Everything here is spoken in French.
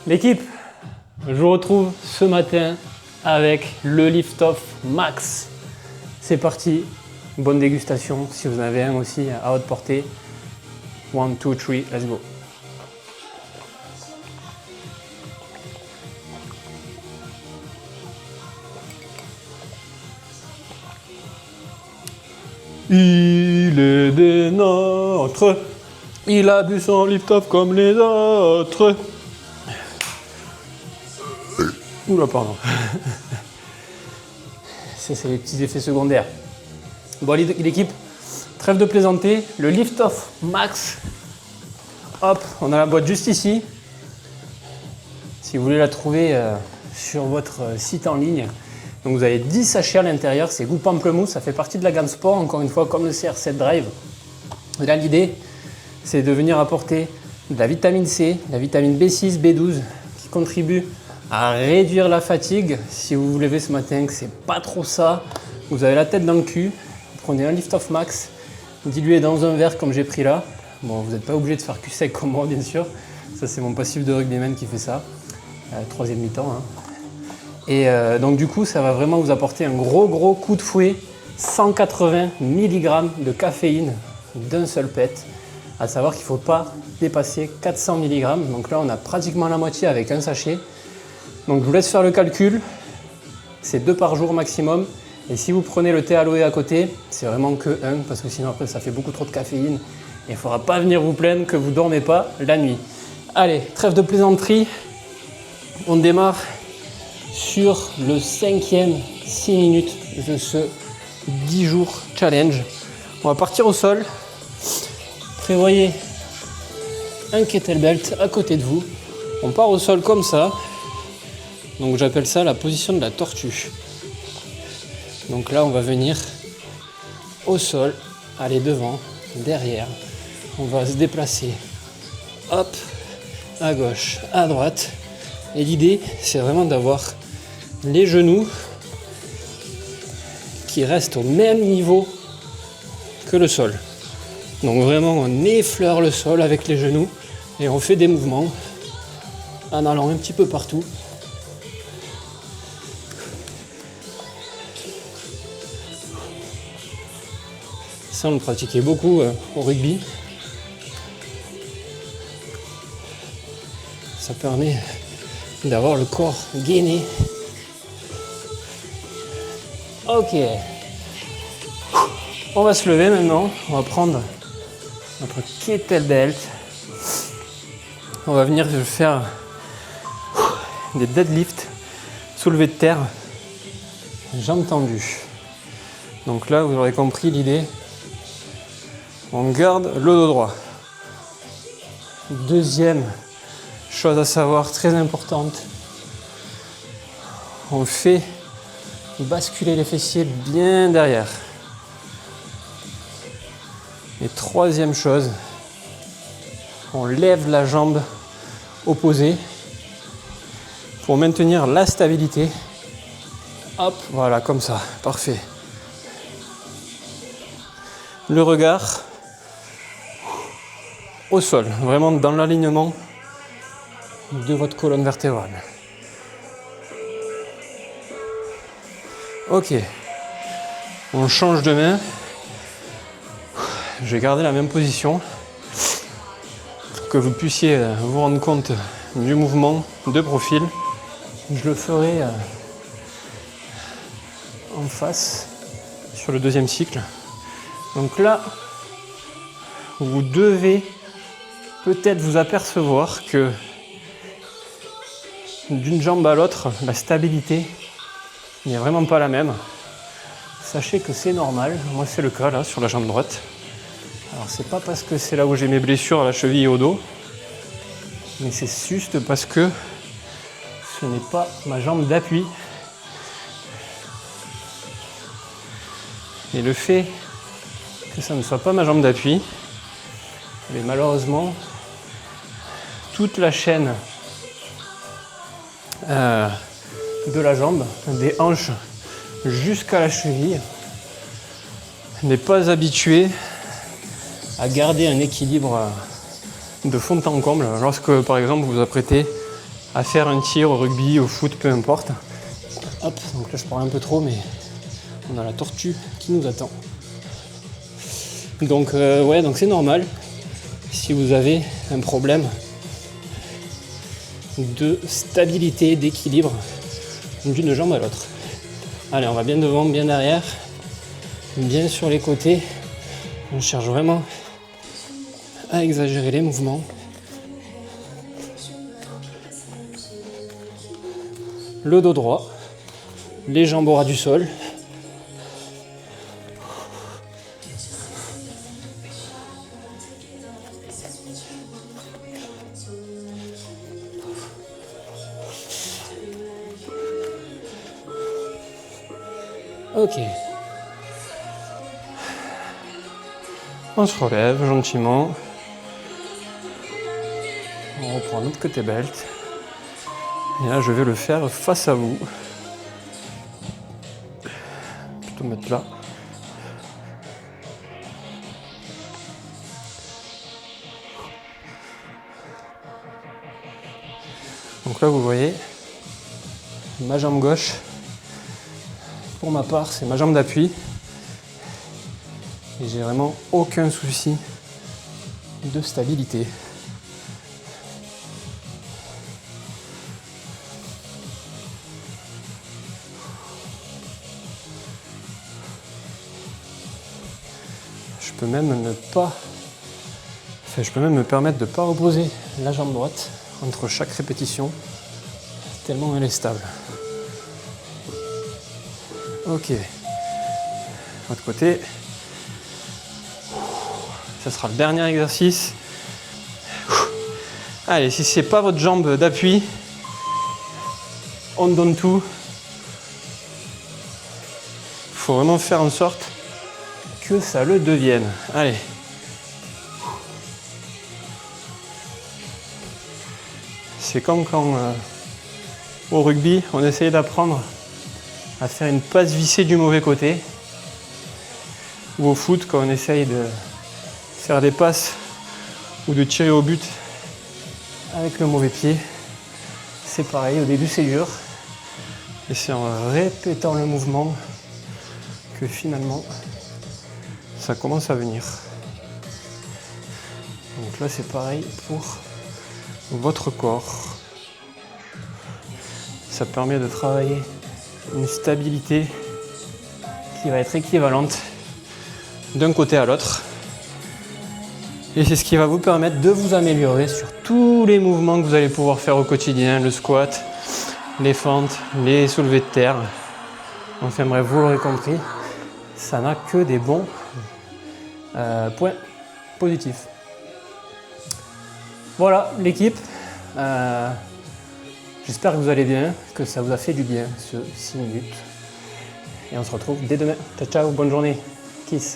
L'équipe, je vous retrouve ce matin avec le Lift-Off Max. C'est parti, bonne dégustation. Si vous en avez un aussi à haute portée. 1, 2, 3, let's go. Il est des nôtres, il a bu son lift-off comme les autres. Oula, pardon. Ça, c'est les petits effets secondaires. Bon, l'équipe, trêve de plaisanter, le Lift-Off Max. Hop, on a la boîte juste ici. Si vous voulez la trouver sur votre site en ligne. Donc vous avez 10 sachets à l'intérieur, c'est goût pamplemousse, ça fait partie de la gamme sport, encore une fois, comme le CR7 Drive. Et là, l'idée, c'est de venir apporter de la vitamine C, de la vitamine B6, B12, qui contribuent à réduire la fatigue. Si vous vous levez ce matin, que c'est pas trop ça, vous avez la tête dans le cul, vous prenez un Lift-Off Max, dilué dans un verre comme j'ai pris là. Bon, vous n'êtes pas obligé de faire cul sec comme moi, bien sûr. Ça, c'est mon passif de rugbyman qui fait ça. Troisième mi-temps, hein. Et donc du coup, ça va vraiment vous apporter un gros coup de fouet. 180 mg de caféine d'un seul pet. À savoir qu'il ne faut pas dépasser 400 mg. Donc là, on a pratiquement la moitié avec un sachet. Donc je vous laisse faire le calcul. C'est 2 par jour maximum. Et si vous prenez le thé aloe à côté, c'est vraiment que 1. Parce que sinon après, ça fait beaucoup trop de caféine. Et il ne faudra pas venir vous plaindre que vous ne dormez pas la nuit. Allez, trêve de plaisanterie. On démarre sur le 5e 6 minutes de ce 10 jours challenge. On va partir au sol. Prévoyez un kettlebell à côté de vous. On part au sol comme ça. Donc j'appelle ça la position de la tortue. Donc là on va venir au sol, aller devant, derrière. On va se déplacer. Hop, à gauche, à droite. Et l'idée c'est vraiment d'avoir les genoux qui restent au même niveau que le sol. Donc vraiment on effleure le sol avec les genoux et on fait des mouvements en allant un petit peu partout. Ça on le pratiquait beaucoup au rugby. Ça permet d'avoir le corps gainé. Ok, on va se lever maintenant, on va prendre notre kettlebell, on va venir faire des deadlifts, soulevés de terre, jambes tendues. Donc là vous aurez compris l'idée, on garde le dos droit. Deuxième chose à savoir, très importante, on fait basculer les fessiers bien derrière. Et troisième chose, on lève la jambe opposée pour maintenir la stabilité. Hop, voilà, comme ça, parfait. Le regard au sol, vraiment dans l'alignement de votre colonne vertébrale. Ok, on change de main. Je vais garder la même position pour que vous puissiez vous rendre compte du mouvement de profil. Je le ferai en face sur le deuxième cycle. Donc là, vous devez peut-être vous apercevoir que d'une jambe à l'autre, la stabilité n'est vraiment pas la même. Sachez que c'est normal, moi c'est le cas là sur la jambe droite. Alors c'est pas parce que c'est là où j'ai mes blessures à la cheville et au dos, mais c'est juste parce que ce n'est pas ma jambe d'appui. Et le fait que ça ne soit pas ma jambe d'appui, mais malheureusement, toute la chaîne de la jambe, des hanches jusqu'à la cheville, n'est pas habituée à garder un équilibre de fond en comble lorsque par exemple vous vous apprêtez à faire un tir au rugby, au foot, peu importe. Hop, donc là je parle un peu trop, mais on a la tortue qui nous attend. Donc ouais, donc c'est normal si vous avez un problème de stabilité, d'équilibre d'une jambe à l'autre. Allez, on va bien devant, bien derrière, bien sur les côtés. On cherche vraiment à exagérer les mouvements. Le dos droit, les jambes au ras du sol. Ok. On se relève gentiment. On reprend notre côté belt. Et là, je vais le faire face à vous. Plutôt mettre là. Donc là, vous voyez, ma jambe gauche, pour ma part, c'est ma jambe d'appui. Et j'ai vraiment aucun souci de stabilité. Je peux même me permettre de ne pas reposer la jambe droite entre chaque répétition, tellement elle est stable. Ok, l'autre côté. Ça sera le dernier exercice. Allez, si c'est pas votre jambe d'appui, on donne tout. Il faut vraiment faire en sorte que ça le devienne. Allez. C'est comme quand au rugby, on essaye d'apprendre à faire une passe vissée du mauvais côté. Ou au foot, quand on essaye de faire des passes ou de tirer au but avec le mauvais pied. C'est pareil, au début c'est dur. Et c'est en répétant le mouvement que finalement ça commence à venir. Donc là c'est pareil pour votre corps. Ça permet de travailler une stabilité qui va être équivalente d'un côté à l'autre. Et c'est ce qui va vous permettre de vous améliorer sur tous les mouvements que vous allez pouvoir faire au quotidien, le squat, les fentes, les soulevés de terre. Enfin bref, vous l'aurez compris, ça n'a que des bons points positifs. Voilà l'équipe. J'espère que vous allez bien, que ça vous a fait du bien ce 6 minutes. Et on se retrouve dès demain. Ciao, ciao, bonne journée. Kiss.